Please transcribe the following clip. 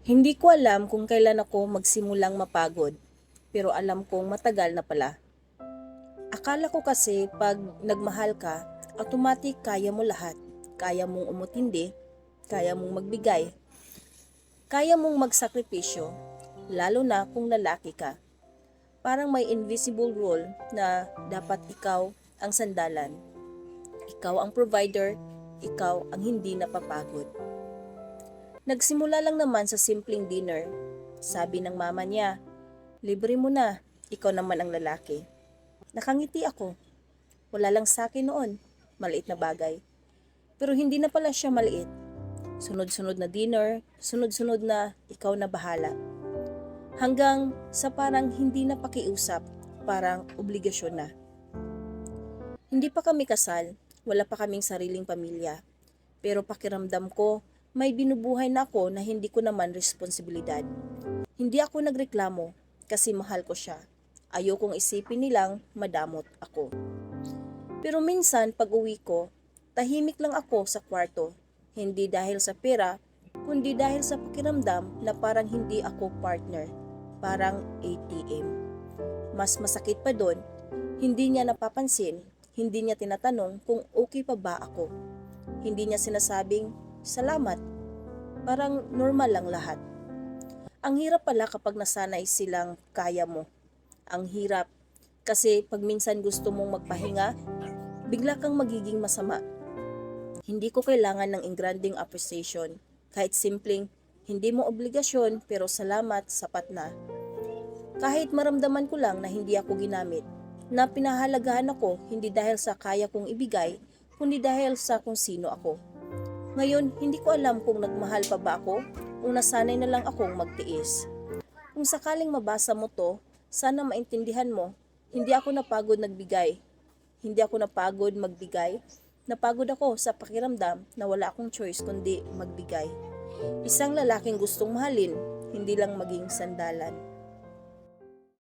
Hindi ko alam kung kailan ako magsimulang mapagod, pero alam kong matagal na pala. Akala ko kasi pag nagmahal ka, automatic kaya mo lahat. Kaya mong umutindi, kaya mong magbigay, kaya mong magsakripisyo, lalo na kung lalaki ka. Parang may invisible rule na dapat ikaw ang sandalan. Ikaw ang provider, ikaw ang hindi napapagod. Nagsimula lang naman sa simpleng dinner. Sabi ng mama niya, libre mo na, ikaw naman ang lalaki. Nakangiti ako. Wala lang sa akin noon, maliit na bagay. Pero hindi na pala siya maliit. Sunod-sunod na dinner, sunod-sunod na ikaw na bahala. Hanggang sa parang hindi na pakiusap, parang obligasyon na. Hindi pa kami kasal, wala pa kaming sariling pamilya. Pero pakiramdam ko, may binubuhay na ako na hindi ko naman responsibilidad. Hindi ako nagreklamo kasi mahal ko siya. Ayokong isipin nilang madamot ako. Pero minsan pag uwi ko, tahimik lang ako sa kwarto. Hindi dahil sa pera, kundi dahil sa pakiramdam na parang hindi ako partner. Parang ATM. Mas masakit pa doon, hindi niya napapansin, hindi niya tinatanong kung okay pa ba ako. Hindi niya sinasabing, salamat. Parang normal lang lahat. Ang hirap pala kapag nasanay silang kaya mo. Ang hirap kasi pag minsan gusto mong magpahinga, bigla kang magiging masama. Hindi ko kailangan ng engranding appreciation. Kahit simpleng, hindi mo obligasyon pero salamat, sapat na. Kahit maramdaman ko lang na hindi ako ginamit, na pinahalagahan ako hindi dahil sa kaya kong ibigay, kundi dahil sa kung sino ako. Ngayon, hindi ko alam kung nagmahal pa ba ako o nasanay na lang akong magtiis. Kung sakaling mabasa mo to, sana maintindihan mo, hindi ako napagod nagbigay. Hindi ako napagod magbigay. Napagod ako sa pakiramdam na wala akong choice kundi magbigay. Isang lalaking gustong mahalin, hindi lang maging sandalan.